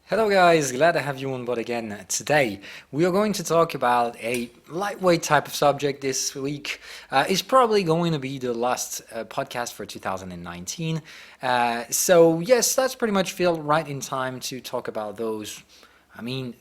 Hello guys, glad to have you on board again. Today we are going to talk about a lightweight type of subject this week. It's probably going to be the last podcast for 2019. So yes, that's pretty much feel right in time to talk about those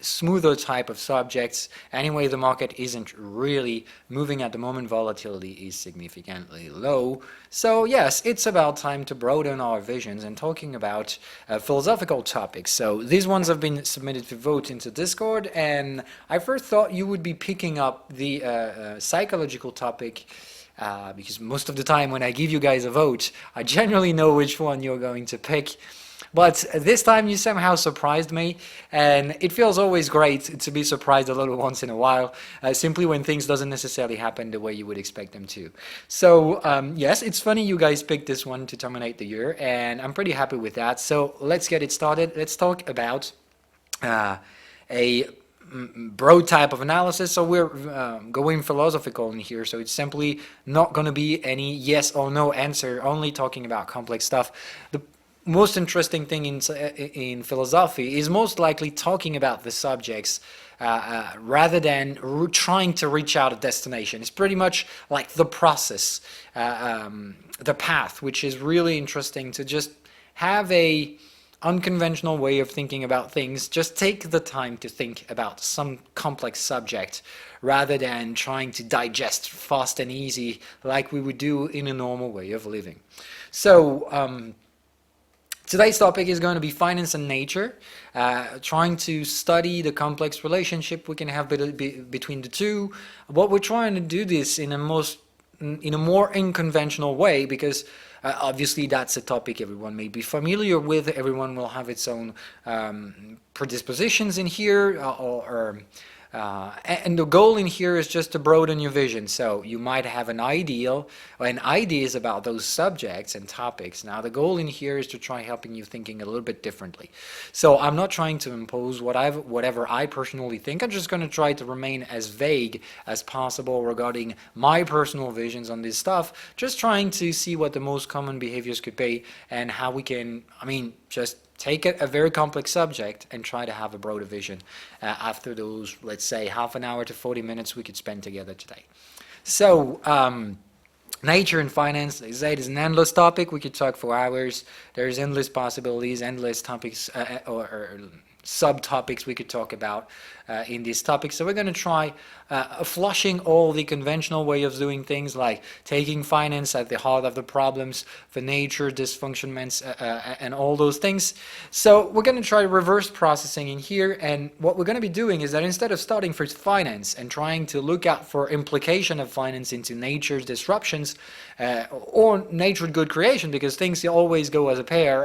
smoother type of subjects. Anyway, the market isn't really moving at the moment. Volatility is significantly low. So yes, it's about time to broaden our visions and talking about philosophical topics. So these ones have been submitted to vote into Discord, and I first thought you would be picking up the psychological topic. Because most of the time when I give you guys a vote, I generally know which one you're going to pick. But this time you somehow surprised me, and it feels always great to be surprised a little once in a while, simply when things doesn't necessarily happen the way you would expect them to. So yes, it's funny you guys picked this one to terminate the year, and I'm pretty happy with that. So let's get it started. Let's talk about a broad type of analysis. So we're going philosophical in here, so it's simply not going to be any yes or no answer, only talking about complex stuff. The most interesting thing in philosophy is most likely talking about the subjects rather than trying to reach out a destination. It's pretty much like the process, the path, which is really interesting to just have a unconventional way of thinking about things. Just take the time to think about some complex subject rather than trying to digest fast and easy like we would do in a normal way of living. So today's topic is going to be finance and nature, trying to study the complex relationship we can have between the two. But we're trying to do this in a more unconventional way, because obviously that's a topic everyone may be familiar with. Everyone will have its own predispositions in here, and the goal in here is just to broaden your vision. So you might have an ideal and ideas about those subjects and topics. Now the goal in here is to try helping you thinking a little bit differently. So I'm not trying to impose whatever I personally think. I'm just going to try to remain as vague as possible regarding my personal visions on this stuff, just trying to see what the most common behaviors could be and how we can, just take a very complex subject and try to have a broader vision after those, let's say, half an hour to 40 minutes we could spend together today. So, nature and finance, as I said, is an endless topic. We could talk for hours. There's endless possibilities, endless topics or subtopics we could talk about in this topic. So we're going to try flushing all the conventional way of doing things, like taking finance at the heart of the problems, the nature, dysfunctionments, and all those things. So we're going to try reverse processing in here, and what we're going to be doing is that instead of starting for finance and trying to look out for implication of finance into nature's disruptions or nature good creation, because things always go as a pair.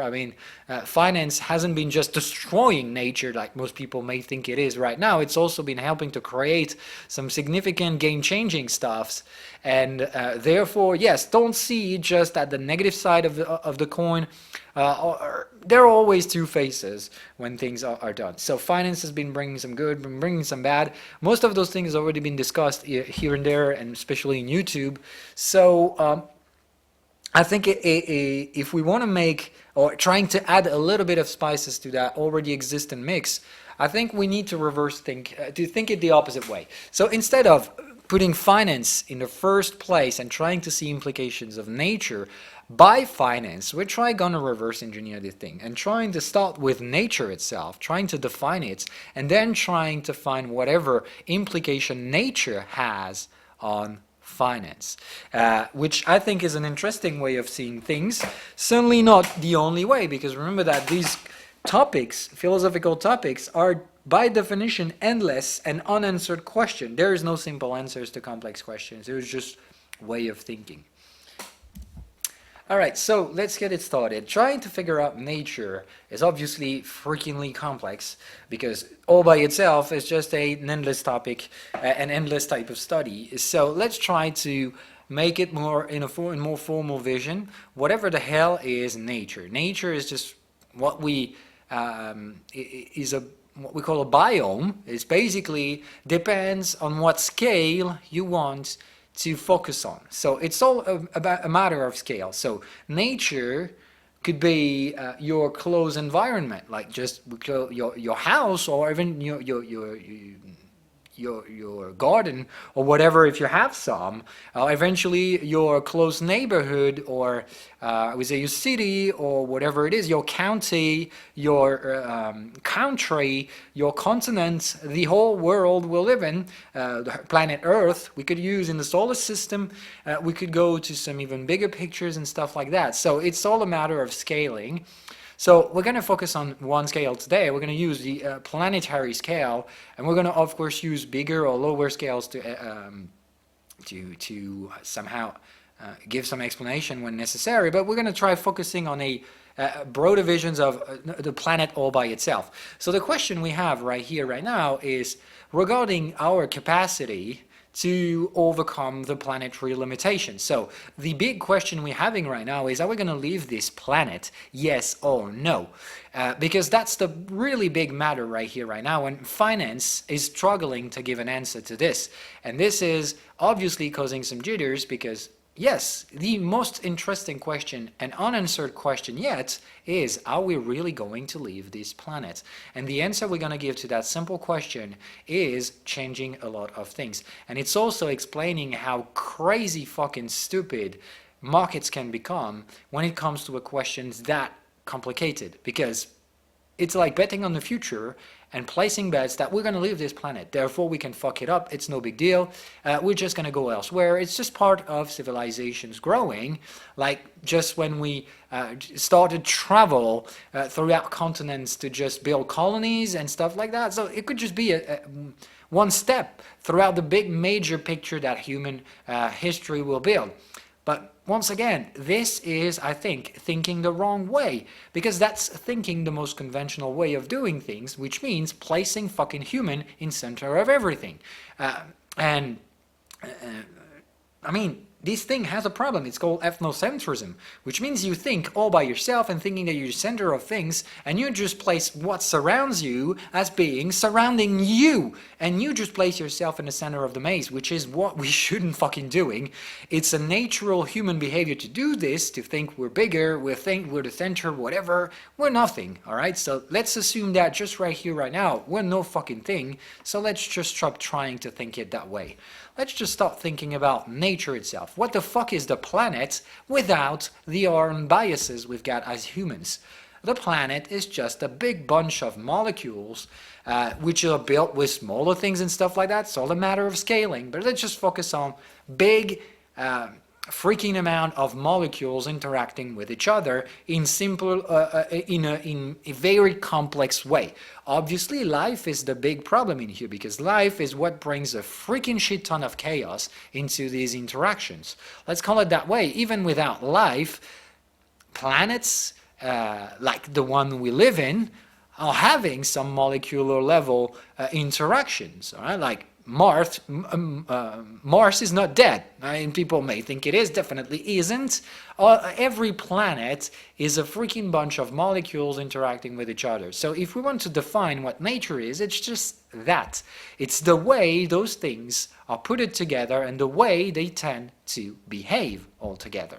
Finance hasn't been just destroying nature like most people may think it is right now. It's also been helping to create some significant game-changing stuffs, and therefore, yes, don't see just at the negative side of the coin. There are always two faces when things are done. So finance has been bringing some good, been bringing some bad. Most of those things have already been discussed here and there, and especially in YouTube. So I think if we want to make, or trying to add a little bit of spices to that already existing mix, I think we need to reverse think, to think it the opposite way. So instead of putting finance in the first place and trying to see implications of nature by finance, we're going to reverse engineer the thing and trying to start with nature itself, trying to define it, and then trying to find whatever implication nature has on finance, which I think is an interesting way of seeing things. Certainly not the only way, because remember that these topics, philosophical topics, are by definition endless and unanswered questions. There is no simple answers to complex questions. There is just way of thinking. All right, so let's get it started. Trying to figure out nature is obviously freakingly complex, because all by itself is just an endless topic, an endless type of study. So let's try to make it more in a more formal vision. Whatever the hell is nature? Nature is just what we what we call a biome. It basically depends on what scale you want to focus on. So it's all about a matter of scale. So nature could be your close environment, like just your house, or even your garden or whatever, if you have some. Eventually your close neighborhood, or I would say your city, or whatever it is, your county, your country, your continent, the whole world we live in, the planet Earth, we could use in the solar system. We could go to some even bigger pictures and stuff like that. So it's all a matter of scaling. So we're going to focus on one scale today. We're going to use the planetary scale, and we're going to, of course, use bigger or lower scales to somehow give some explanation when necessary. But we're going to try focusing on a broader visions of the planet all by itself. So the question we have right here, right now, is regarding our capacity to overcome the planetary limitations. So the big question we're having right now is, are we going to leave this planet, yes or no? Because that's the really big matter right here, right now, and finance is struggling to give an answer to this. And this is obviously causing some jitters because, yes, the most interesting question and unanswered question yet is, are we really going to leave this planet? And the answer we're going to give to that simple question is changing a lot of things. And it's also explaining how crazy fucking stupid markets can become when it comes to a question that complicated. Because it's like betting on the future and placing bets that we're going to leave this planet, therefore we can fuck it up, it's no big deal, we're just going to go elsewhere. It's just part of civilizations growing, like just when we started travel throughout continents to just build colonies and stuff like that. So it could just be one step throughout the big major picture that human history will build. But once again, this is, I think, thinking the wrong way, because that's thinking the most conventional way of doing things, which means placing fucking human in center of everything. I mean, this thing has a problem. It's called ethnocentrism, which means you think all by yourself and thinking that you're the center of things, and you just place what surrounds you as being surrounding you, and you just place yourself in the center of the maze, which is what we shouldn't fucking doing. It's a natural human behavior to do this, to think we're bigger, we think we're the center, whatever. We're nothing, all right? So let's assume that just right here, right now, we're no fucking thing, so let's just stop trying to think it that way. Let's just start thinking about nature itself. What the fuck is the planet without the own biases we've got as humans? The planet is just a big bunch of molecules which are built with smaller things and stuff like that. It's all a matter of scaling. But let's just focus on big freaking amount of molecules interacting with each other in simple, in a very complex way. Obviously, life is the big problem in here, because life is what brings a freaking shit ton of chaos into these interactions. Let's call it that way. Even without life, planets like the one we live in are having some molecular level interactions, all right? Like Mars is not dead. I mean, people may think it is, definitely isn't. Every planet is a freaking bunch of molecules interacting with each other. So if we want to define what nature is, it's just that. It's the way those things are put together and the way they tend to behave altogether.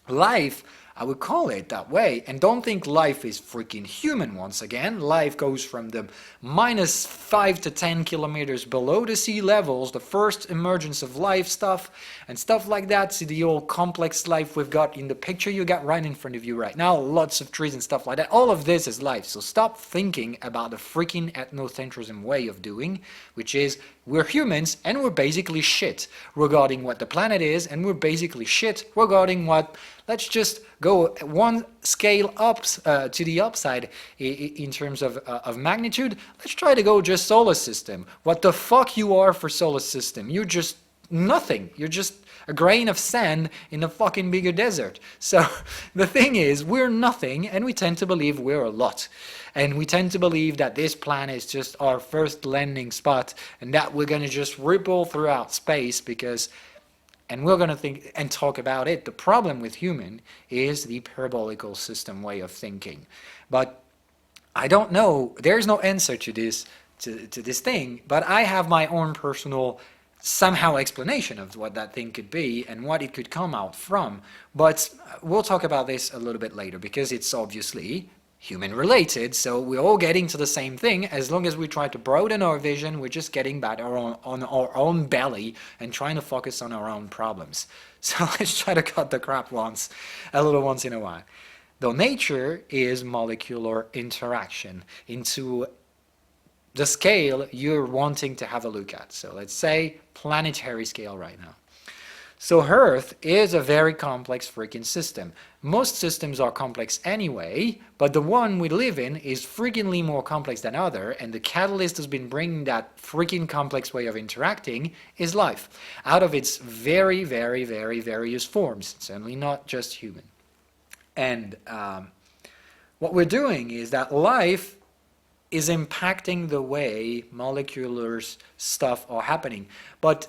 Life, I would call it that way, and don't think life is freaking human once again. Life goes from the minus 5 to 10 kilometers below the sea levels, the first emergence of life stuff, and stuff like that, to the old complex life we've got in the picture you got right in front of you right now, lots of trees and stuff like that. All of this is life, so stop thinking about the freaking ethnocentrism way of doing, which is we're humans and we're basically shit regarding what the planet is, and we're basically shit regarding what, let's just go one scale up to the upside in terms of magnitude. Let's try to go just solar system. What the fuck you are for solar system? You're just nothing. You're just a grain of sand in a fucking bigger desert. So the thing is, we're nothing, and we tend to believe we're a lot. And we tend to believe that this planet is just our first landing spot, and that we're going to just ripple throughout space because, and we're going to think and talk about it. The problem with human is the parabolical system way of thinking. But I don't know, there's no answer to this, to this thing, but I have my own personal somehow explanation of what that thing could be and what it could come out from. But we'll talk about this a little bit later because it's obviously human related, so we're all getting to the same thing. As long as we try to broaden our vision, we're just getting back on our own belly and trying to focus on our own problems. So let's try to cut the crap a little once in a while. Though nature is molecular interaction into the scale you're wanting to have a look at. So let's say planetary scale right now. So Earth is a very complex freaking system. Most systems are complex anyway, but the one we live in is freakingly more complex than other, and the catalyst has been bringing that freaking complex way of interacting is life, out of its very, very, very various forms, certainly not just human. And what we're doing is that life is impacting the way molecular stuff are happening. But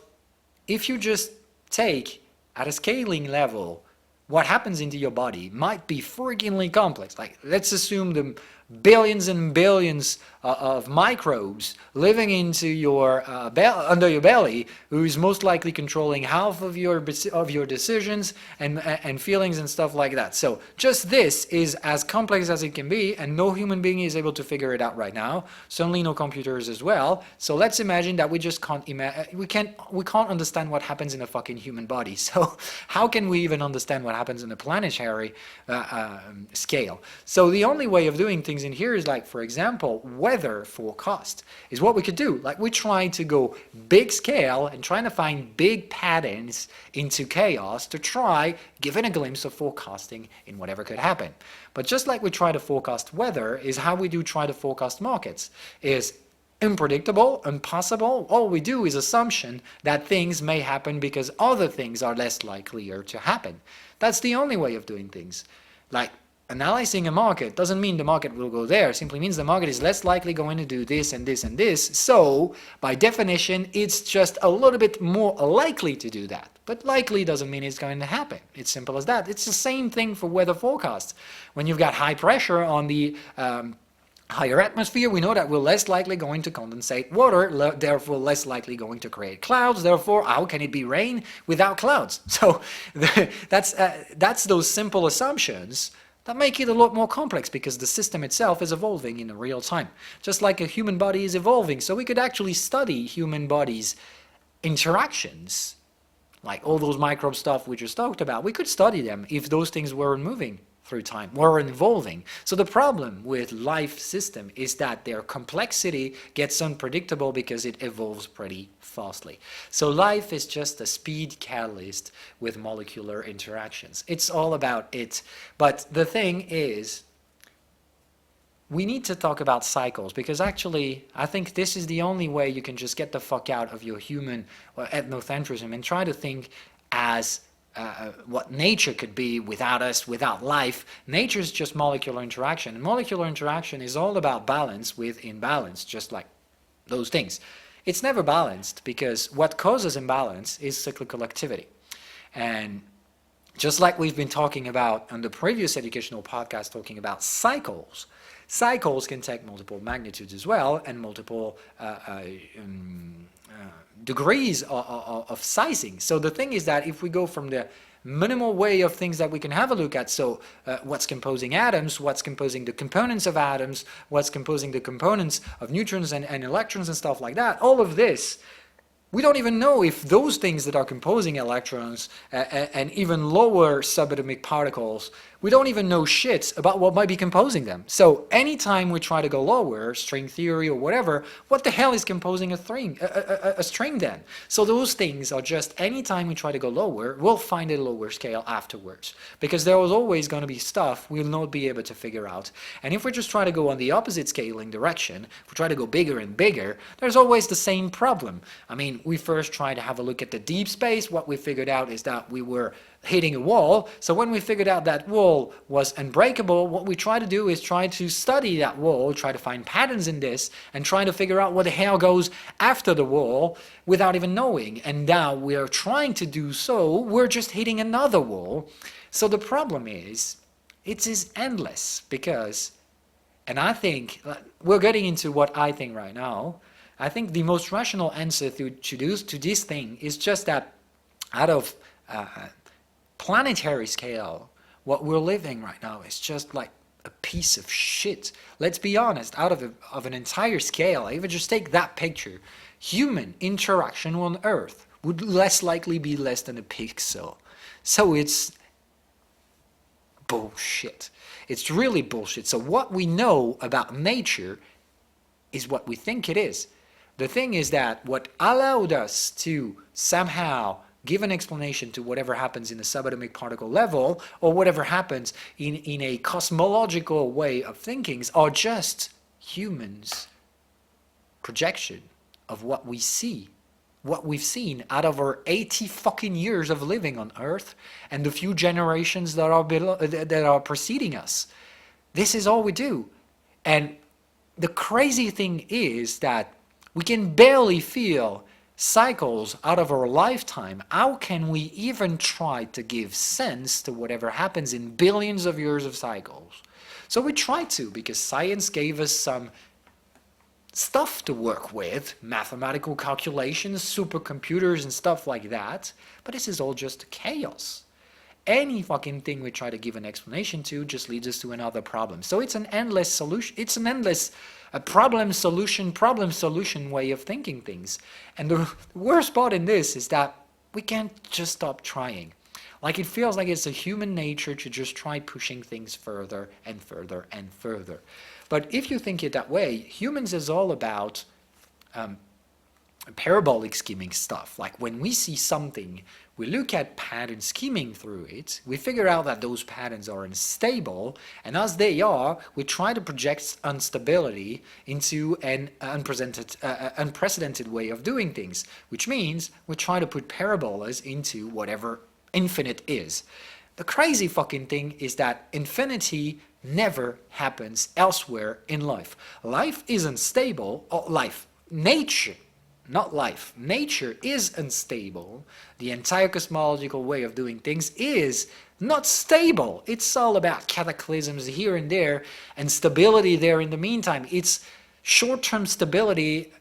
if you just take at a scaling level what happens into your body might be freakingly complex. Like, let's assume the billions and billions of microbes living into your under your belly, who is most likely controlling half of your decisions and feelings and stuff like that. So just this is as complex as it can be, and no human being is able to figure it out right now. Certainly no computers as well. So let's imagine that we just can't we can't understand what happens in a fucking human body. So how can we even understand what happens in a planetary scale? So the only way of doing things in here is, like, for example, weather forecast is what we could do. Like, we try to go big scale and trying to find big patterns into chaos to try giving a glimpse of forecasting in whatever could happen. But just like we try to forecast weather is how we do try to forecast markets. Is unpredictable, impossible. All we do is assumption that things may happen because other things are less likelier to happen. That's the only way of doing things. Like, analyzing a market doesn't mean the market will go there. It simply means the market is less likely going to do this and this and this. So, by definition, it's just a little bit more likely to do that. But likely doesn't mean it's going to happen. It's simple as that. It's the same thing for weather forecasts. When you've got high pressure on the higher atmosphere, we know that we're less likely going to condensate water, therefore less likely going to create clouds. Therefore, how can it be rain without clouds? So that's those simple assumptions that make it a lot more complex, because the system itself is evolving in real time, just like a human body is evolving. So we could actually study human bodies' interactions, like all those microbe stuff we just talked about. We could study them if those things weren't moving through time, weren't evolving. So the problem with life system is that their complexity gets unpredictable because it evolves pretty fastly. So life is just a speed catalyst with molecular interactions. It's all about it. But the thing is, we need to talk about cycles, because actually I think this is the only way you can just get the fuck out of your human or ethnocentrism and try to think as what nature could be without us, without life. Nature is just molecular interaction. And molecular interaction is all about balance with imbalance, just like those things. It's never balanced, because what causes imbalance is cyclical activity. And just like we've been talking about on the previous educational podcast, talking about cycles, cycles can take multiple magnitudes as well, and multiple degrees of sizing. So the thing is that if we go from the minimal way of things that we can have a look at, so what's composing atoms, what's composing the components of atoms, what's composing the components of neutrons and electrons and stuff like that, all of this, we don't even know if those things that are composing electrons and even lower subatomic particles, we don't even know shit about what might be composing them. So anytime we try to go lower, string theory or whatever, what the hell is composing a string then? So those things are just, anytime we try to go lower, we'll find a lower scale afterwards. Because there was always going to be stuff we'll not be able to figure out. And if we just try to go on the opposite scaling direction, if we try to go bigger and bigger, there's always the same problem. I mean, we first tried to have a look at the deep space. What we figured out is that we were hitting a wall. So when we figured out that wall was unbreakable, what we try to do is try to study that wall, try to find patterns in this, and try to figure out what the hell goes after the wall without even knowing. And now we are trying to do so, we're just hitting another wall. So the problem is, it is endless, because, and I think, we're getting into what I think right now, I think the most rational answer to this thing is just that out of planetary scale, what we're living right now is just like a piece of shit. Let's be honest, out of an entire scale, even just take that picture, human interaction on Earth would less likely be less than a pixel. So it's bullshit. It's really bullshit. So what we know about nature is what we think it is. The thing is that what allowed us to somehow give an explanation to whatever happens in the subatomic particle level, or whatever happens in a cosmological way of thinking, are just humans' projection of what we see, what we've seen out of our 80 fucking years of living on Earth and the few generations that are preceding us. This is all we do. And the crazy thing is that we can barely feel cycles out of our lifetime. How can we even try to give sense to whatever happens in billions of years of cycles? So we try to, because science gave us some stuff to work with, mathematical calculations, supercomputers and stuff like that, but this is all just chaos. Any fucking thing we try to give an explanation to just leads us to another problem. So it's an endless solution, it's an endless problem solution way of thinking things. And the worst part in this is that we can't just stop trying. Like, it feels like it's a human nature to just try pushing things further and further and further. But if you think it that way, humans is all about parabolic scheming stuff. Like, when we see something, we look at pattern scheming through it, we figure out that those patterns are unstable, and as they are, we try to project instability into an unprecedented way of doing things, which means we try to put parabolas into whatever infinite is. The crazy fucking thing is that infinity never happens elsewhere in life. Life is unstable, or nature, not life. Nature is unstable. The entire cosmological way of doing things is not stable. It's all about cataclysms here and there and stability there in the meantime. It's short-term stability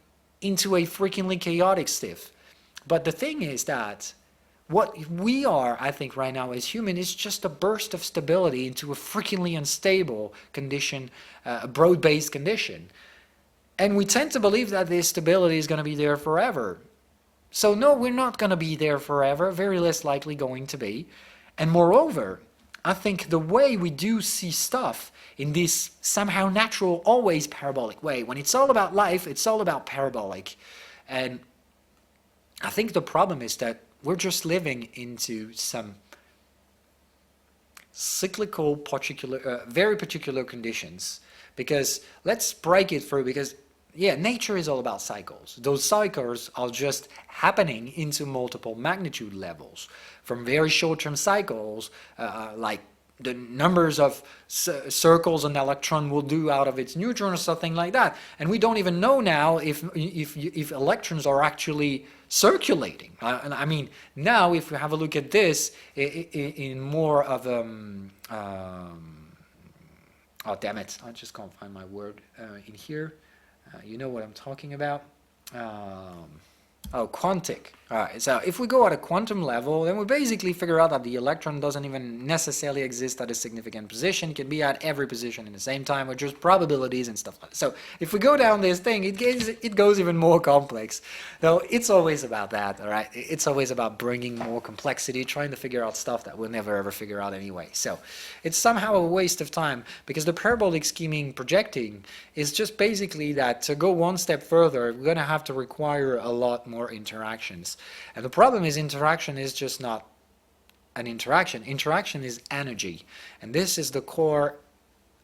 into a freakingly chaotic state. But the thing is that what we are, I think, right now as human is just a burst of stability into a freakingly unstable condition, a broad-based condition. And we tend to believe that this stability is going to be there forever. So no, we're not going to be there forever, very less likely going to be. And moreover, I think the way we do see stuff in this somehow natural, always parabolic way, when it's all about life, it's all about parabolic. And I think the problem is that we're just living into some cyclical, very particular conditions. Because let's break it through, because yeah, nature is all about cycles. Those cycles are just happening into multiple magnitude levels, from very short-term cycles, like the numbers of circles an electron will do out of its neutron or something like that. And we don't even know now if electrons are actually circulating. I mean, now if we have a look at this in more of oh, damn it, I just can't find my word in here. You know what I'm talking about. Oh, quantic. All right, so if we go at a quantum level, then we basically figure out that the electron doesn't even necessarily exist at a significant position. It can be at every position in the same time, or just probabilities and stuff like that. So if we go down this thing, it goes even more complex. So it's always about that, all right? It's always about bringing more complexity, trying to figure out stuff that we'll never ever figure out anyway. So it's somehow a waste of time, because the parabolic scheming projecting is just basically that to go one step further, we're going to have to require a lot more interactions. And the problem is, interaction is just not an interaction. Interaction is energy. And this is the core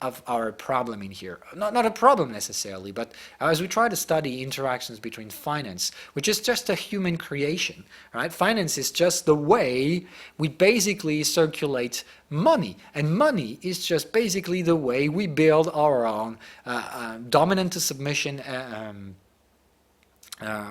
of our problem in here. Not a problem necessarily, but as we try to study interactions between finance, which is just a human creation, right? Finance is just the way we basically circulate money. And money is just basically the way we build our own dominant to submission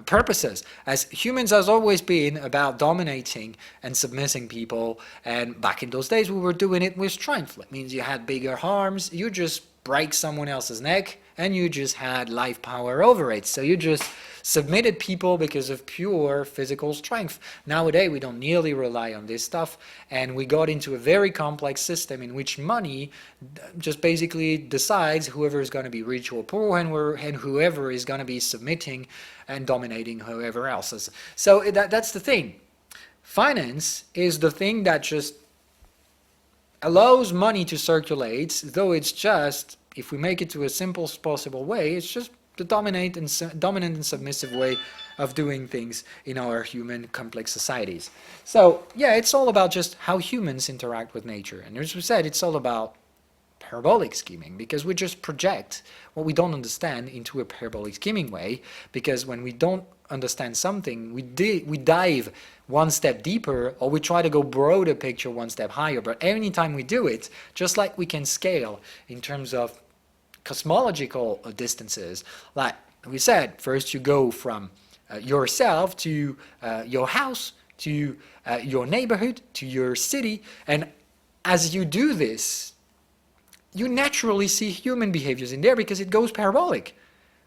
purposes. As humans has always been about dominating and submitting people, and back in those days we were doing it with strength. That means you had bigger arms, you just break someone else's neck and you just had life power over it. So you just submitted people because of pure physical strength. Nowadays, we don't nearly rely on this stuff, and we got into a very complex system in which money just basically decides whoever is going to be rich or poor, and whoever is going to be submitting and dominating whoever else is. So that's the thing. Finance is the thing that just allows money to circulate, though it's just, if we make it to a simplest possible way, it's just the dominant and submissive way of doing things in our human complex societies. So yeah, it's all about just how humans interact with nature. And as we said, it's all about parabolic scheming, because we just project what we don't understand into a parabolic scheming way, because when we don't understand something, we dive one step deeper, or we try to go broader picture one step higher. But any time we do it, just like we can scale in terms of cosmological distances, like we said, first you go from yourself to your house, to your neighborhood, to your city, and as you do this, you naturally see human behaviors in there because it goes parabolic.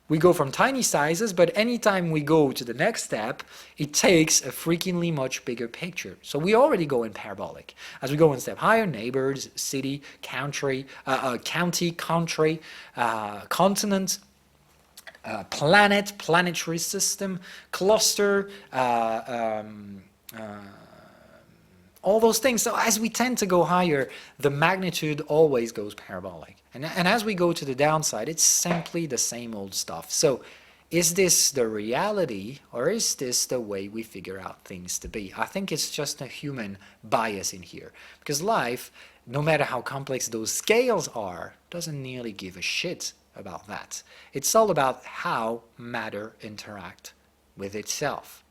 We go from tiny sizes, but anytime we go to the next step, it takes a freakingly much bigger picture. So we already go in parabolic. As we go one step higher, neighbors, city, country, county, country, continent, planet, planetary system, cluster, all those things. So as we tend to go higher, the magnitude always goes parabolic. And as we go to the downside, it's simply the same old stuff. So is this the reality, or is this the way we figure out things to be? I think it's just a human bias in here. Because life, no matter how complex those scales are, doesn't nearly give a shit about that. It's all about how matter interact with itself.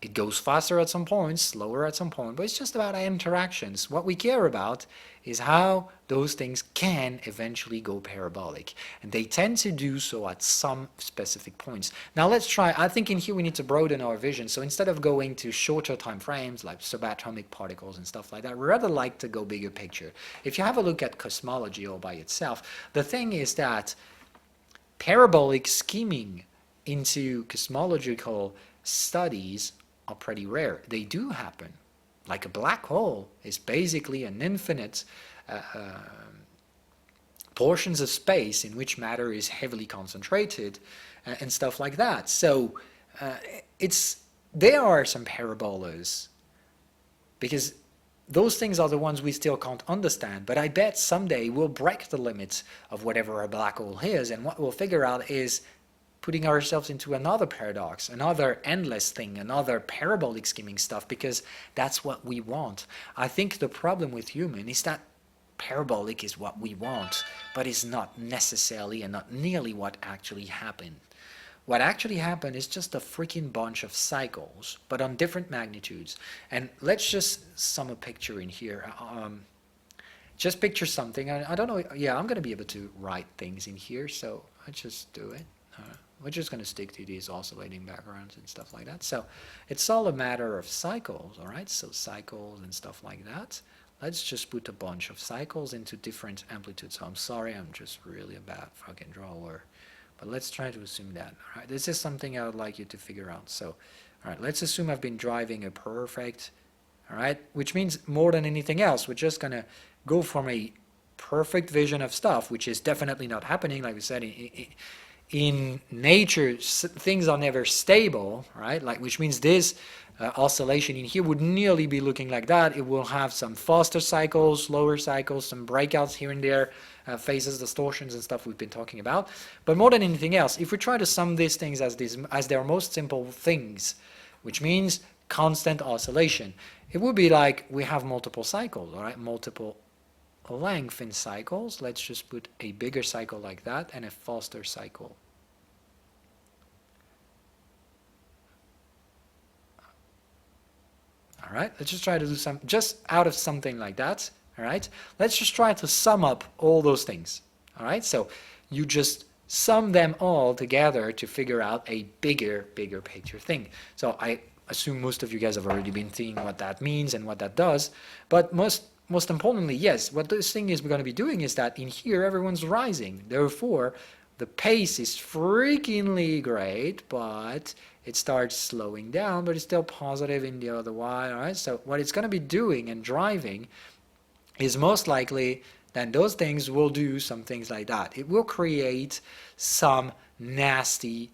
It goes faster at some point, slower at some point, but it's just about interactions. What we care about is how those things can eventually go parabolic. And they tend to do so at some specific points. Now let's try, I think in here we need to broaden our vision. So instead of going to shorter time frames like subatomic particles and stuff like that, we rather like to go bigger picture. If you have a look at cosmology all by itself, the thing is that parabolic scheming into cosmological studies are pretty rare. They do happen. Like a black hole is basically an infinite portions of space in which matter is heavily concentrated and stuff like that. So there are some parabolas, because those things are the ones we still can't understand, but I bet someday we'll break the limits of whatever a black hole is, and what we'll figure out is putting ourselves into another paradox, another endless thing, another parabolic scheming stuff, because that's what we want. I think the problem with human is that parabolic is what we want, but it's not necessarily and not nearly what actually happened. What actually happened is just a freaking bunch of cycles, but on different magnitudes. And let's just sum a picture in here. Just picture something. I don't know. Yeah, I'm going to be able to write things in here, so let's just do it. We're just going to stick to these oscillating backgrounds and stuff like that. So it's all a matter of cycles, all right? So cycles and stuff like that. Let's just put a bunch of cycles into different amplitudes. So I'm sorry, I'm just really a bad fucking drawer. But let's try to assume that, all right? This is something I would like you to figure out. So, all right, let's assume I've been driving a perfect, all right? Which means more than anything else, we're just going to go from a perfect vision of stuff, which is definitely not happening, like we said, in nature, things are never stable, right? Like, which means this oscillation in here would nearly be looking like that. It will have some faster cycles, slower cycles, some breakouts here and there, phases, distortions, and stuff we've been talking about. But more than anything else, if we try to sum these things as their most simple things, which means constant oscillation, it would be like we have multiple cycles, all right? Multiple length in cycles. Let's just put a bigger cycle like that and a faster cycle. All right, let's just try to do some, just out of something like that. All right, let's just try to sum up all those things. All right, so you just sum them all together to figure out a bigger picture thing. So I assume most of you guys have already been seeing what that means and what that does, but most importantly, yes, what this thing is we're going to be doing is that in here everyone's rising. Therefore, the pace is freakingly great, but it starts slowing down, but it's still positive in the other way. All right, so what it's going to be doing and driving is most likely then those things will do some things like that. It will create some nasty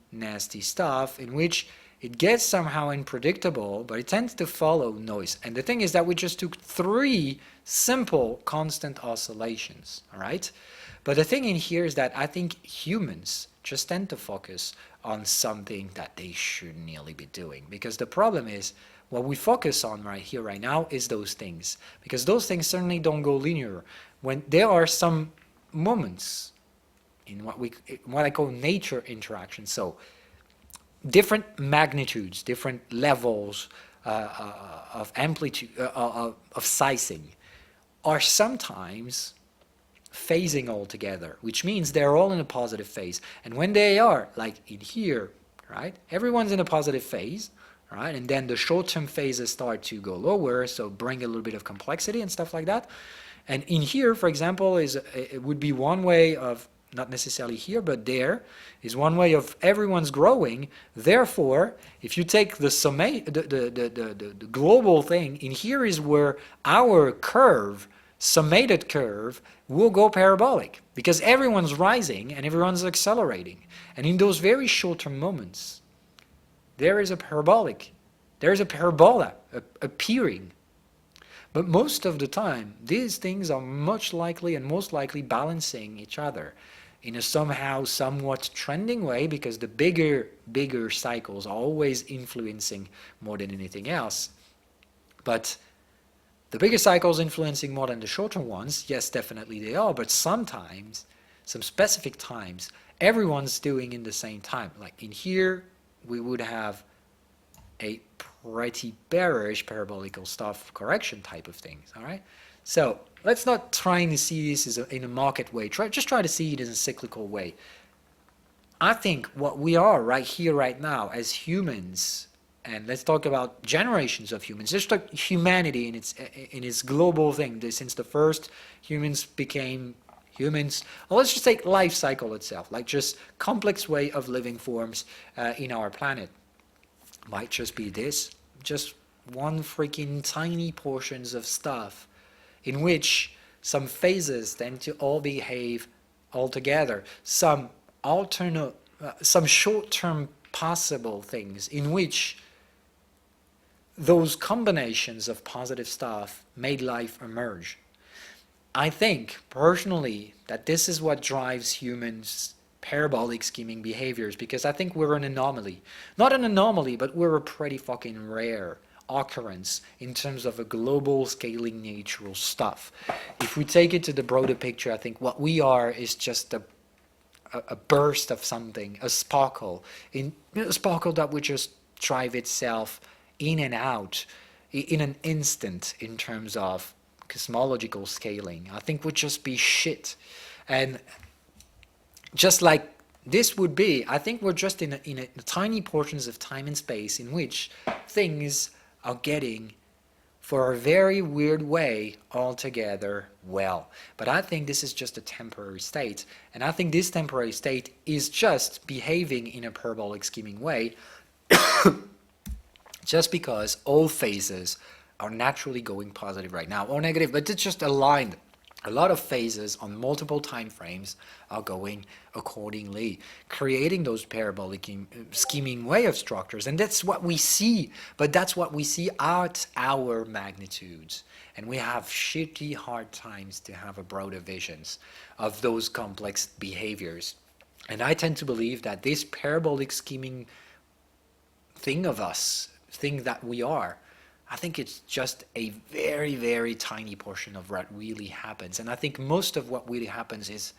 stuff in which it gets somehow unpredictable, but it tends to follow noise. And the thing is that we just took 3 simple constant oscillations, all right? But the thing in here is that I think humans just tend to focus on something that they shouldn't really be doing, because the problem is what we focus on right here, right now, is those things, because those things certainly don't go linear. When there are some moments in what I call nature interaction, so different magnitudes, different levels of amplitude, of sizing, are sometimes phasing all together, which means they're all in a positive phase. And when they are, like in here, right, everyone's in a positive phase, right, and then the short-term phases start to go lower, so bring a little bit of complexity and stuff like that. And in here, for example, it would be one way of, not necessarily here, but there, is one way of everyone's growing. Therefore, if you take the global thing, in here is where our curve, summated curve, will go parabolic, because everyone's rising and everyone's accelerating. And in those very short-term moments, there is a parabola appearing. But most of the time, these things are most likely balancing each other in a somehow somewhat trending way, because the bigger cycles are always influencing more than anything else. But the bigger cycles influencing more than the shorter ones, yes, definitely they are, but sometimes, some specific times, everyone's doing in the same time. Like in here, we would have a pretty bearish parabolical stuff correction type of things, all right? So let's not try to see this as in a market way. Just try to see it as a cyclical way. I think what we are right here, right now, as humans, and let's talk about generations of humans, just like humanity in its global thing, since the first humans became humans. Well, let's just take life cycle itself, like just complex way of living forms in our planet. Might just be this, just one freaking tiny portions of stuff in which some phases tend to all behave all together. Some alternate, some short-term possible things in which those combinations of positive stuff made life emerge. I think, personally, that this is what drives humans' parabolic scheming behaviors, because I think we're an anomaly. Not an anomaly, but we're a pretty fucking rare occurrence in terms of a global scaling natural stuff. If we take it to the broader picture, I think what we are is just a burst of something, a sparkle, a sparkle that would just drive itself in and out in an instant in terms of cosmological scaling. I think would just be shit. And just like this would be, I think we're just in a tiny portions of time and space in which things are getting, for a very weird way, altogether well. But I think this is just a temporary state, and I think this temporary state is just behaving in a parabolic scheming way just because all phases are naturally going positive right now, or negative, but it's just aligned. A lot of phases on multiple time frames are going accordingly, creating those parabolic scheming way of structures. And that's what we see, but that's what we see at our magnitudes. And we have shitty hard times to have a broader visions of those complex behaviors. And I tend to believe that this parabolic scheming thing of us, thing that we are, I think it's just a very, very tiny portion of what really happens. And I think most of what really happens is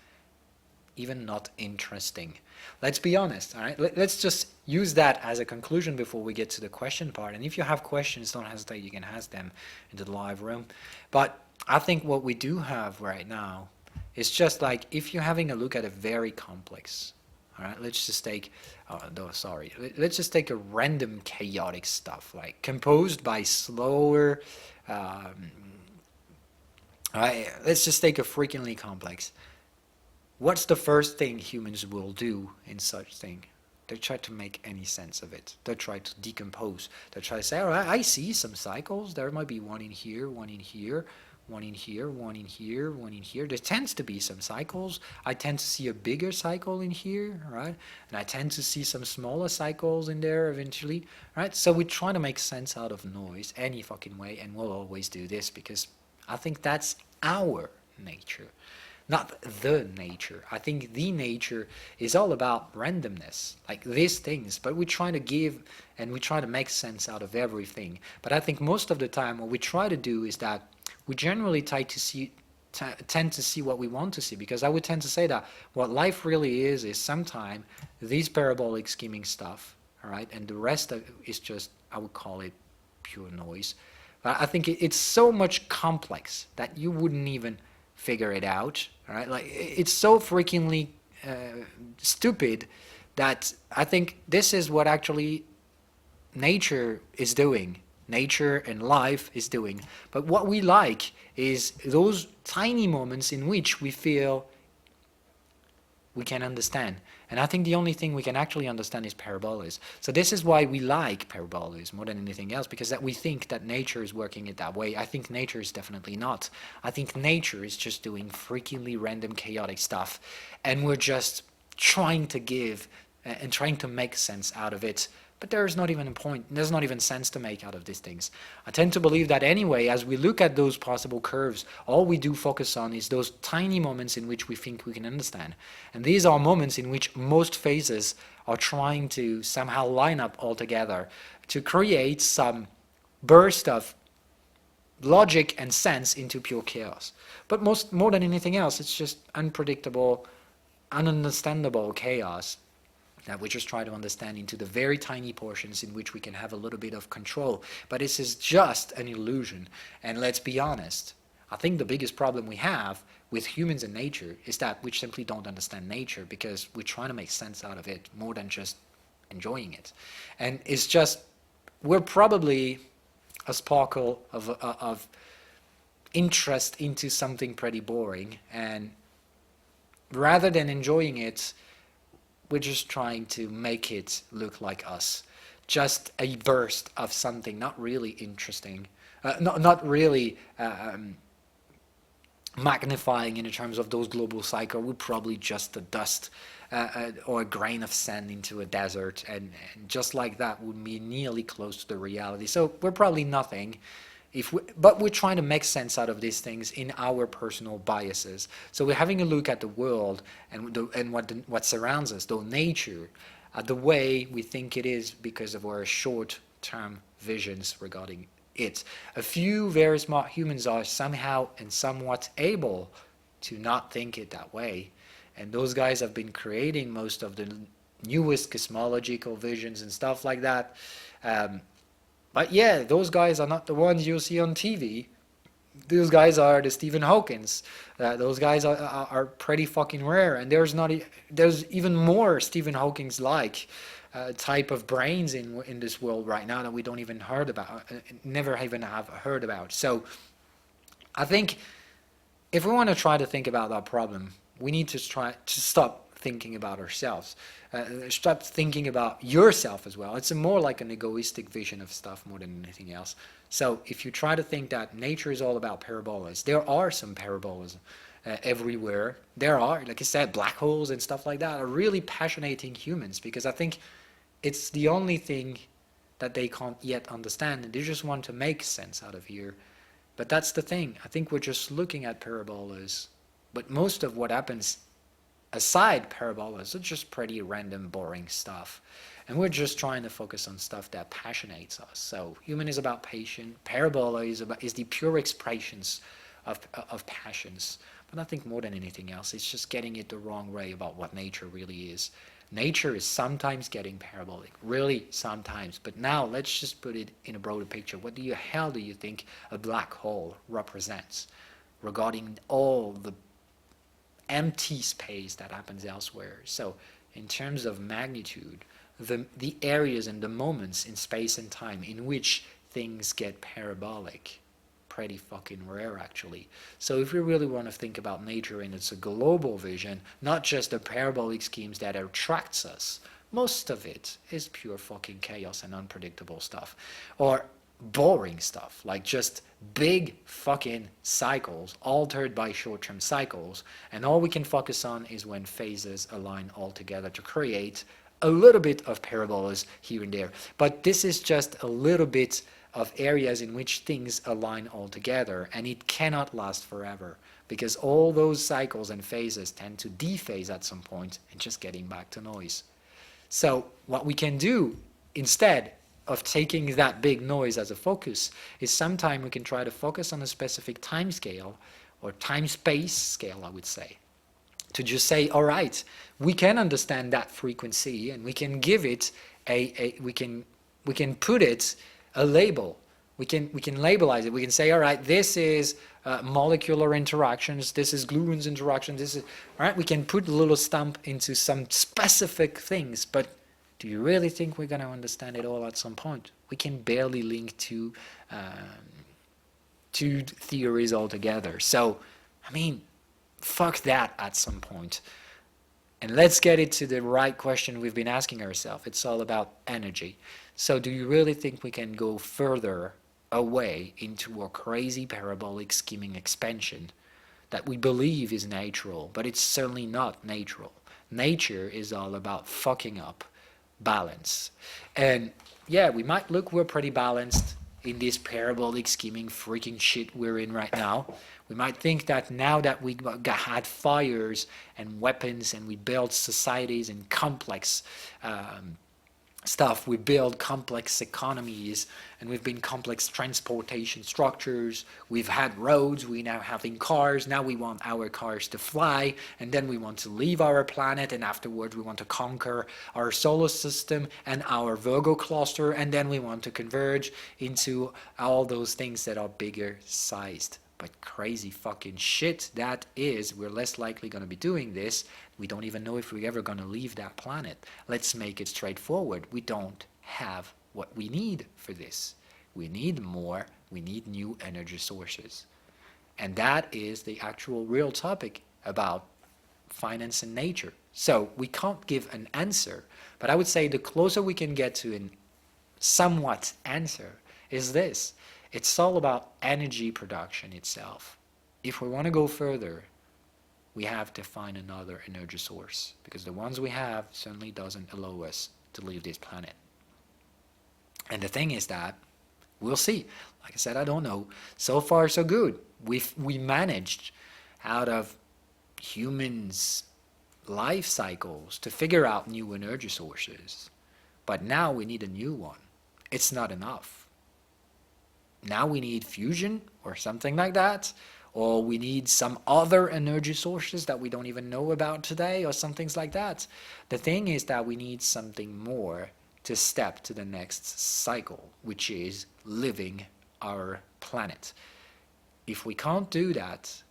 even not interesting. Let's be honest, all right? Let's just use that as a conclusion before we get to the question part. And if you have questions, don't hesitate, you can ask them into the live room. But I think what we do have right now is just like, if you're having a look at a very complex, all right, let's just take, let's just take a random chaotic stuff, like composed by slower, all right, let's just take a freakingly complex. what's the first thing humans will do in such thing? They try to make any sense of it. They try to decompose. They try to say, all right, I see some cycles. There might be one in here, one in here, one in here, one in here, one in here. There tends to be some cycles. I tend to see a bigger cycle in here, right? And I tend to see some smaller cycles in there eventually, right? So we try to make sense out of noise any fucking way, and we'll always do this because I think that's our nature. Not the nature. I think the nature is all about randomness, like these things, but we try to give and we try to make sense out of everything. But I think most of the time what we try to do is that we generally tend to see what we want to see, because I would tend to say that what life really is sometimes these parabolic scheming stuff, all right, and the rest of it is just, I would call it pure noise. But I think it's so much complex that you wouldn't even figure it out, all right? Like, it's so freakingly stupid that I think this is what actually nature is doing. Nature and life is doing. But what we like is those tiny moments in which we feel we can understand. And I think the only thing we can actually understand is parabolas. So this is why we like parabolas more than anything else, because that we think that nature is working it that way. I think nature is definitely not. I think nature is just doing freakingly random chaotic stuff, and we're just trying to give and trying to make sense out of it. But there's not even a point, there's not even sense to make out of these things. I tend to believe that anyway, as we look at those possible curves, all we do focus on is those tiny moments in which we think we can understand. And these are moments in which most phases are trying to somehow line up all together to create some burst of logic and sense into pure chaos. But more than anything else, it's just unpredictable, ununderstandable chaos that we just try to understand into the very tiny portions in which we can have a little bit of control. But this is just an illusion. And let's be honest, I think the biggest problem we have with humans and nature is that we simply don't understand nature, because we're trying to make sense out of it more than just enjoying it. And it's just, we're probably a sparkle of interest into something pretty boring, and rather than enjoying it, we're just trying to make it look like us. Just a burst of something not really interesting, not really magnifying in terms of those global cycles. We're probably just a dust or a grain of sand into a desert, and just like that would be nearly close to the reality. So we're probably nothing. But we're trying to make sense out of these things in our personal biases. So we're having a look at the world and what surrounds us, though nature, the way we think it is because of our short-term visions regarding it. A few very smart humans are somehow and somewhat able to not think it that way. And those guys have been creating most of the newest cosmological visions and stuff like that. But yeah, those guys are not the ones you'll see on TV. Those guys are the Stephen Hawkings. Those guys are pretty fucking rare, and there's even more Stephen Hawking's-like type of brains in this world right now that we don't even heard about, never even have heard about. So I think if we want to try to think about that problem, we need to try to stop thinking about ourselves. Stop thinking about yourself as well. It's more like an egoistic vision of stuff more than anything else. So if you try to think that nature is all about parabolas, there are some parabolas everywhere. There are, like I said, black holes and stuff like that are really passionating humans, because I think it's the only thing that they can't yet understand, and they just want to make sense out of here. But that's the thing. I think we're just looking at parabolas, but most of what happens aside parabolas, it's just pretty random, boring stuff. And we're just trying to focus on stuff that passionates us. So human is about passion. Parabola is the pure expressions of passions. But I think more than anything else, it's just getting it the wrong way about what nature really is. Nature is sometimes getting parabolic, really sometimes. But now let's just put it in a broader picture. What the hell do you think a black hole represents regarding all the empty space that happens elsewhere? So in terms of magnitude, the areas and the moments in space and time in which things get parabolic pretty fucking rare actually. So if we really want to think about nature in its a global vision, not just the parabolic schemes that attracts us, most of it is pure fucking chaos and unpredictable stuff. Or boring stuff, like just big fucking cycles altered by short-term cycles, and all we can focus on is when phases align all together to create a little bit of parabolas here and there. But this is just a little bit of areas in which things align all together, and it cannot last forever because all those cycles and phases tend to dephase at some point and just getting back to noise. So what we can do instead of taking that big noise as a focus is sometimes we can try to focus on a specific time scale or time space scale, I would say, to just say, all right, we can understand that frequency and we can give it we can put it a label. We can labelize it. We can say, all right, this is molecular interactions, this is gluons interactions, this is, all right, we can put a little stamp into some specific things, but do you really think we're going to understand it all at some point? We can barely link two theories altogether. So, I mean, fuck that at some point. And let's get it to the right question we've been asking ourselves. It's all about energy. So do you really think we can go further away into a crazy parabolic scheming expansion that we believe is natural, but it's certainly not natural? Nature is all about fucking up balance. And yeah, we might look we're pretty balanced in this parabolic scheming freaking shit we're in right now. We might think that now that we had fires and weapons and we built societies and complex stuff, we build complex economies, and we've been complex transportation structures, we've had roads, we now having cars, now we want our cars to fly, and then we want to leave our planet, and afterwards we want to conquer our solar system and our Virgo cluster, and then we want to converge into all those things that are bigger sized. But crazy fucking shit that is, we're less likely going to be doing this. We don't even know if we're ever going to leave that planet. Let's make it straightforward. We don't have what we need for this. We need more. We need new energy sources. And that is the actual real topic about finance and nature. So we can't give an answer, but I would say the closer we can get to a somewhat answer is this. It's all about energy production itself. If we want to go further, we have to find another energy source, because the ones we have certainly doesn't allow us to leave this planet. And the thing is that we'll see. Like I said, I don't know. So far, so good. We managed out of humans' life cycles to figure out new energy sources. But now we need a new one. It's not enough. Now we need fusion or something like that, or we need some other energy sources that we don't even know about today, or some things like that. The thing is that we need something more to step to the next cycle, which is living our planet. If we can't do that,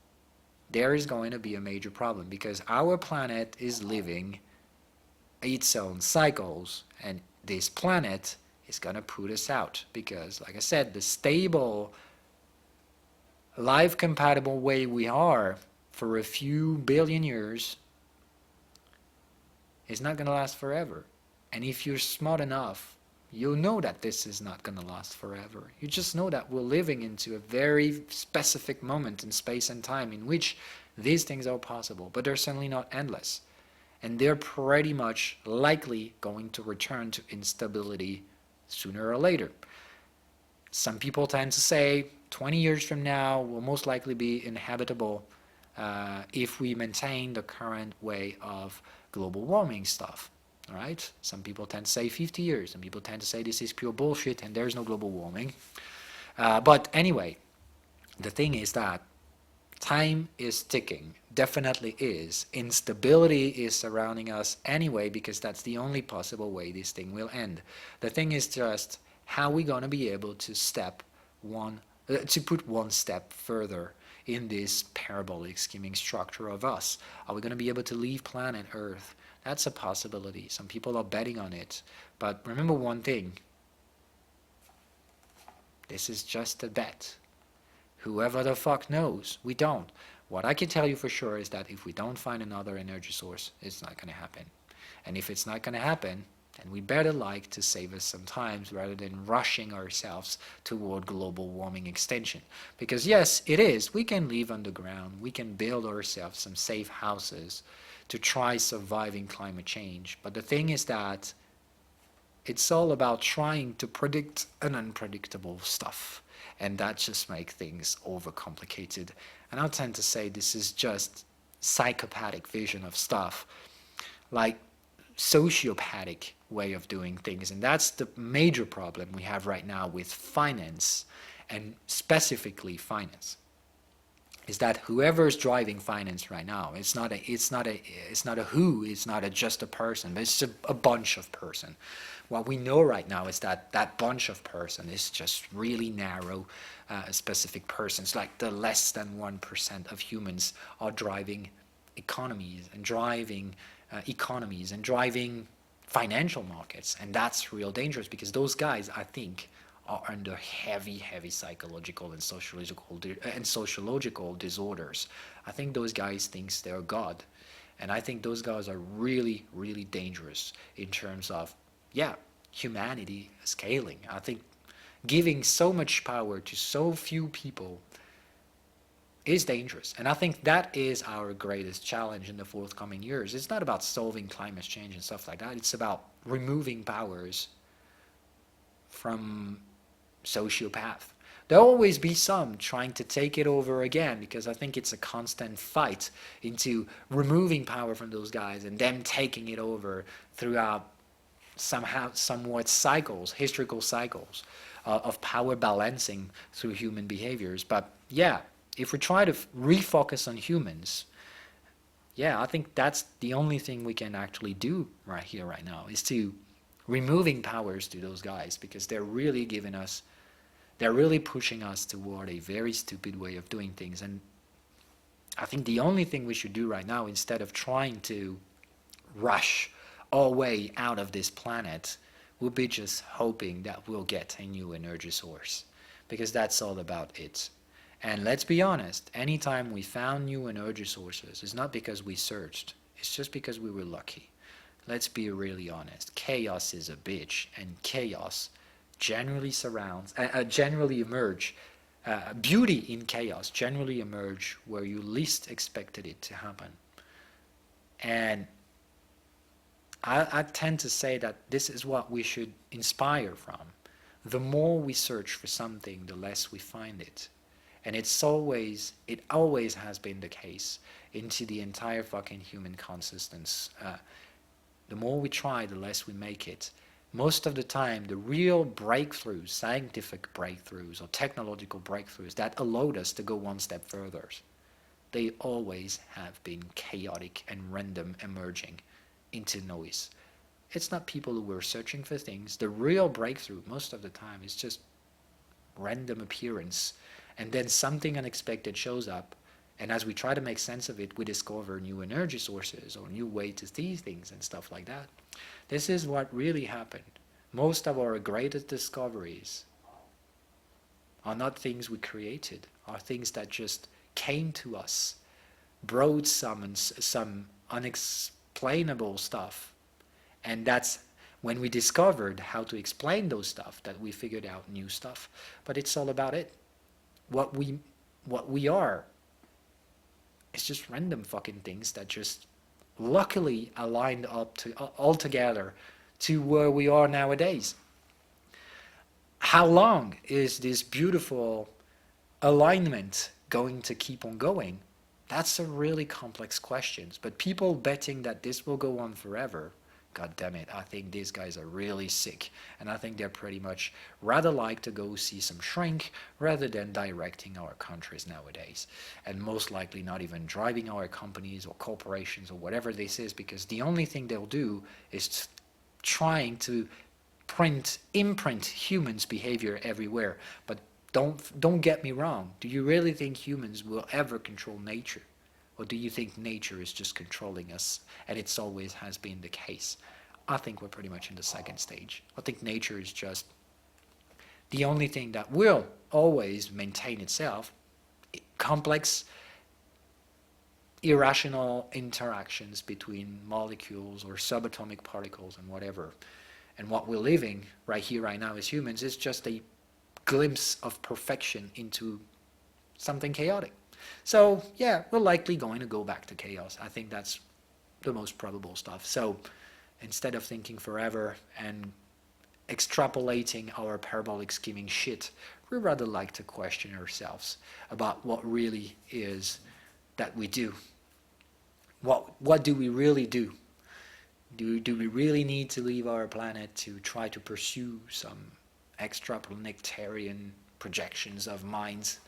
there is going to be a major problem, because our planet is living its own cycles, and this planet is going to put us out, because, like I said, the stable, life-compatible way we are for a few billion years is not going to last forever. And if you're smart enough, you'll know that this is not going to last forever. You just know that we're living into a very specific moment in space and time in which these things are possible, but they're certainly not endless. And they're pretty much likely going to return to instability sooner or later. Some people tend to say 20 years from now will most likely be inhabitable if we maintain the current way of global warming stuff. All right? Some people tend to say 50 years. Some people tend to say this is pure bullshit and there's no global warming. But anyway, the thing is that time is ticking. Definitely is. Instability is surrounding us anyway, because that's the only possible way this thing will end. The thing is just how we're going to be able to put one step further in this parabolic scheming structure of us. Are we going to be able to leave planet Earth? That's a possibility. Some people are betting on it. But remember one thing. This is just a bet. Whoever the fuck knows? We don't. What I can tell you for sure is that if we don't find another energy source, it's not going to happen. And if it's not going to happen, then we better like to save us some time rather than rushing ourselves toward global warming extinction. Because yes, it is. We can live underground. We can build ourselves some safe houses to try surviving climate change. But the thing is that it's all about trying to predict an unpredictable stuff. And that just makes things overcomplicated. And I tend to say this is just psychopathic vision of stuff. Like sociopathic way of doing things, and that's the major problem we have right now with finance, and specifically finance, is that whoever's driving finance right now, it's not just a person, but it's a bunch of person. What we know right now is that that bunch of person is just really narrow, specific persons, like the less than 1% of humans are driving economies and driving financial markets, and that's real dangerous because those guys, I think, are under heavy psychological and sociological disorders. I think those guys think they're God, and I think those guys are really dangerous in terms of humanity scaling. I think giving so much power to so few people is dangerous. And I think that is our greatest challenge in the forthcoming years. It's not about solving climate change and stuff like that. It's about removing powers from sociopath. There'll always be some trying to take it over again, because I think it's a constant fight into removing power from those guys and them taking it over throughout somewhat historical cycles of power balancing through human behaviors. But if we try to refocus on humans, I think that's the only thing we can actually do right here, right now, is to removing powers to those guys, because they're really pushing us toward a very stupid way of doing things. And I think the only thing we should do right now, instead of trying to rush our way out of this planet, would be just hoping that we'll get a new energy source, because that's all about it. And let's be honest, anytime we found new energy sources, it's not because we searched, it's just because we were lucky. Let's be really honest. Chaos is a bitch, and chaos generally emerge. Beauty in chaos generally emerge where you least expected it to happen. And I tend to say that this is what we should inspire from. The more we search for something, the less we find it. And it always has been the case into the entire fucking human consistence. The more we try, the less we make it. Most of the time, the real breakthroughs, scientific breakthroughs or technological breakthroughs that allowed us to go one step further, they always have been chaotic and random, emerging into noise. It's not people who were searching for things. The real breakthrough, most of the time, is just random appearance. And then something unexpected shows up, and as we try to make sense of it, we discover new energy sources or new way to see things and stuff like that. This is what really happened. Most of our greatest discoveries are not things we created, are things that just came to us, brought some unexplainable stuff. And that's when we discovered how to explain those stuff that we figured out new stuff. But it's all about it. What we are is just random fucking things that just luckily aligned up to all together to where we are nowadays. How long is this beautiful alignment going to keep on going? That's a really complex question. But people betting that this will go on forever, God damn it, I think these guys are really sick. And I think they're pretty much rather like to go see some shrink rather than directing our countries nowadays. And most likely not even driving our companies or corporations or whatever this is, because the only thing they'll do is trying to imprint humans' behavior everywhere. But don't get me wrong. Do you really think humans will ever control nature? Or do you think nature is just controlling us, and it's always has been the case? I think we're pretty much in the second stage. I think nature is just the only thing that will always maintain itself, complex, irrational interactions between molecules or subatomic particles and whatever. And what we're living right here, right now as humans is just a glimpse of perfection into something chaotic. So yeah, we're likely going to go back to chaos. I think that's the most probable stuff. So instead of thinking forever and extrapolating our parabolic scheming shit, we rather like to question ourselves about what really is that we do. What do we really do? Do we really need to leave our planet to try to pursue some extraplanetarian projections of minds?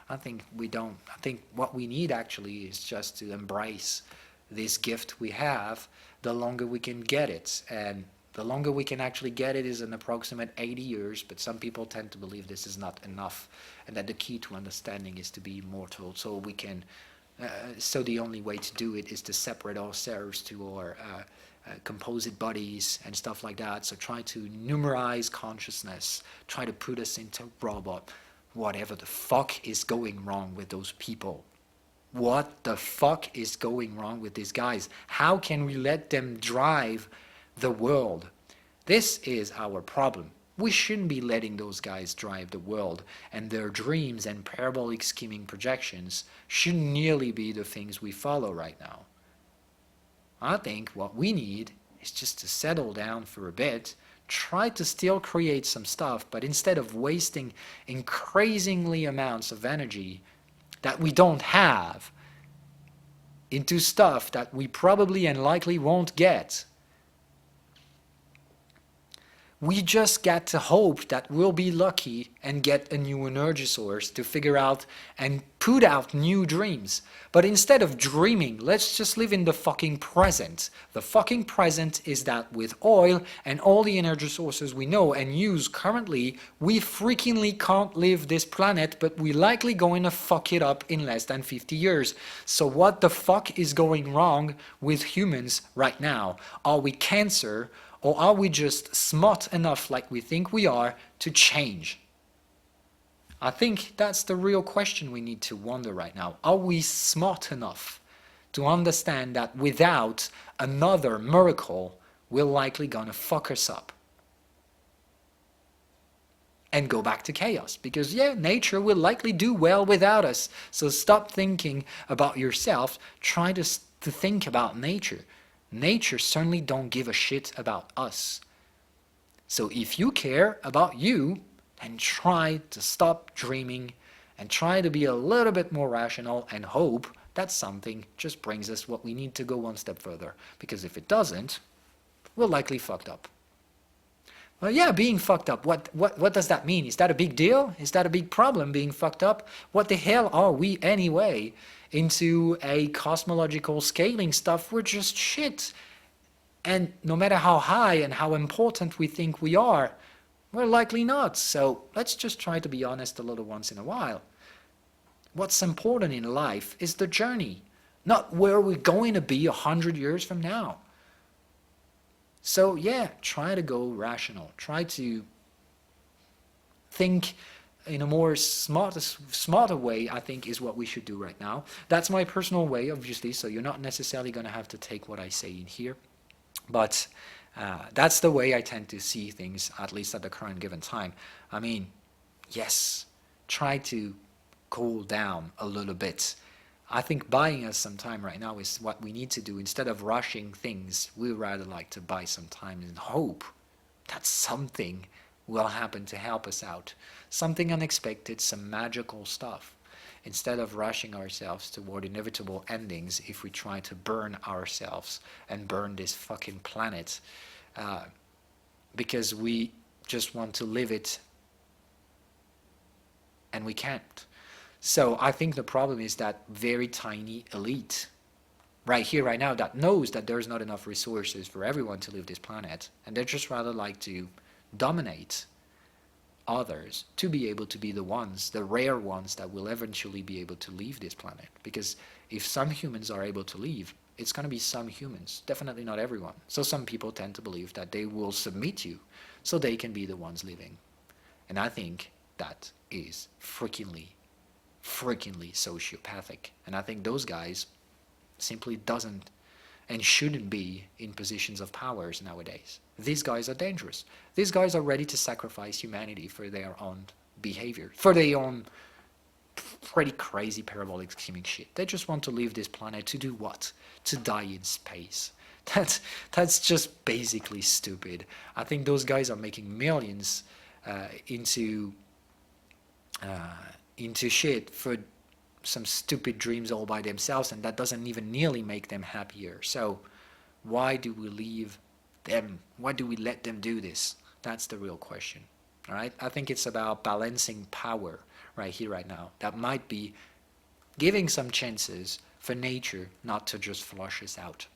I think we don't. I think what we need actually is just to embrace this gift we have the longer we can get it. And the longer we can actually get it is an approximate 80 years, but some people tend to believe this is not enough, and that the key to understanding is to be immortal. So we can, so the only way to do it is to separate ourselves to our composite bodies and stuff like that. So try to numerize consciousness, try to put us into robot. Whatever the fuck is going wrong with those people? What the fuck is going wrong with these guys? How can we let them drive the world? This is our problem. We shouldn't be letting those guys drive the world, and their dreams and parabolic scheming projections shouldn't nearly be the things we follow right now. I think what we need is just to settle down for a bit, try to still create some stuff, but instead of wasting increasingly amounts of energy that we don't have into stuff that we probably and likely won't get, we just got to hope that we'll be lucky and get a new energy source to figure out and put out new dreams. But instead of dreaming, let's just live in the fucking present. The fucking present is that with oil and all the energy sources we know and use currently, we freakingly can't live this planet, but we're likely going to fuck it up in less than 50 years. So what the fuck is going wrong with humans right now? Are we cancer? Or are we just smart enough like we think we are to change? I think that's the real question we need to wonder right now. Are we smart enough to understand that without another miracle, we're likely gonna fuck us up and go back to chaos? Because yeah, nature will likely do well without us. So stop thinking about yourself, try to think about nature. Nature certainly don't give a shit about us. So if you care about you, then try to stop dreaming and try to be a little bit more rational and hope that something just brings us what we need to go one step further. Because if it doesn't, we're likely fucked up. Well, yeah, being fucked up, what does that mean? Is that a big deal? Is that a big problem, being fucked up? What the hell are we anyway? Into a cosmological scaling stuff, we're just shit. And no matter how high and how important we think we are, we're likely not. So let's just try to be honest a little once in a while. What's important in life is the journey, not where we're going to be 100 years from now. So yeah, try to go rational. Try to think in a more smarter way, I think, is what we should do right now. That's my personal way, obviously, so you're not necessarily going to have to take what I say in here. But that's the way I tend to see things, at least at the current given time. I mean, yes, try to cool down a little bit. I think buying us some time right now is what we need to do. Instead of rushing things, we rather like to buy some time and hope that something will happen to help us out. Something unexpected, some magical stuff. Instead of rushing ourselves toward inevitable endings if we try to burn ourselves and burn this fucking planet because we just want to live it and we can't. So I think the problem is that very tiny elite right here, right now, that knows that there's not enough resources for everyone to live this planet, and they just rather like to dominate others to be able to be the ones, the rare ones that will eventually be able to leave this planet. Because if some humans are able to leave, it's going to be some humans, definitely not everyone. So some people tend to believe that they will submit you so they can be the ones living. And I think that is freakingly freakingly sociopathic. And I think those guys simply doesn't and shouldn't be in positions of powers nowadays. These guys are dangerous. These guys are ready to sacrifice humanity for their own behavior, for their own pretty crazy parabolic scheming shit. They just want to leave this planet to do what? To die in space. That's just basically stupid. I think those guys are making millions into shit for some stupid dreams all by themselves, and that doesn't even nearly make them happier. So why do we leave them? Why do we let them do this? That's the real question. All right? I think it's about balancing power right here, right now. That might be giving some chances for nature not to just flush us out.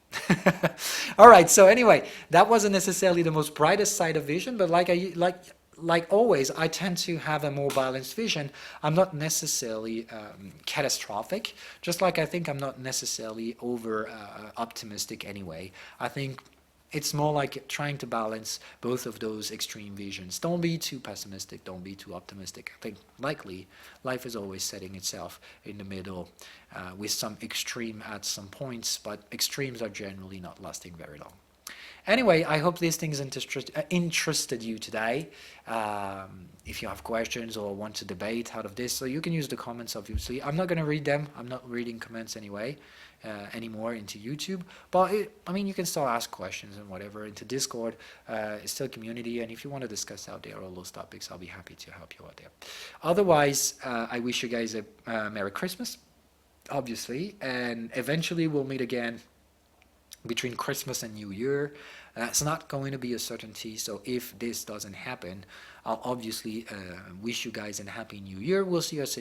All right, so anyway, that wasn't necessarily the most brightest side of vision, but like always, I tend to have a more balanced vision. I'm not necessarily catastrophic, just like I think I'm not necessarily over optimistic anyway. I think it's more like trying to balance both of those extreme visions. Don't be too pessimistic, don't be too optimistic. I think likely life is always setting itself in the middle with some extreme at some points, but extremes are generally not lasting very long. Anyway, I hope these things interested you today. If you have questions or want to debate out of this, so you can use the comments, obviously. I'm not going to read them. I'm not reading comments anyway anymore into YouTube. But, I mean, you can still ask questions and whatever into Discord. It's still community, and if you want to discuss out there all those topics, I'll be happy to help you out there. Otherwise, I wish you guys a Merry Christmas, obviously, and eventually we'll meet again between Christmas and New Year. It's not going to be a certainty, so if this doesn't happen, I'll obviously wish you guys a happy New Year. We'll see us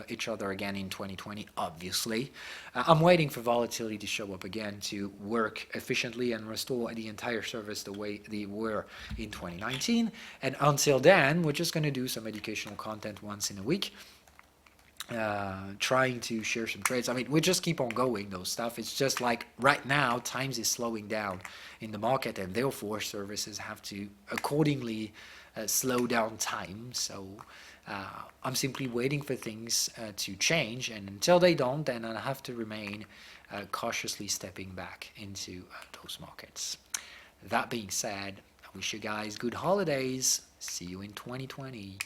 each other again in 2020, obviously. I'm waiting for volatility to show up again to work efficiently and restore the entire service the way they were in 2019. And until then, we're just going to do some educational content once in a week. Trying to share some trades. I mean, we just keep on going, those stuff. It's just like right now, times is slowing down in the market, and therefore services have to accordingly slow down time. So I'm simply waiting for things to change, and until they don't, then I'll have to remain cautiously stepping back into those markets. That being said, I wish you guys good holidays. See you in 2020.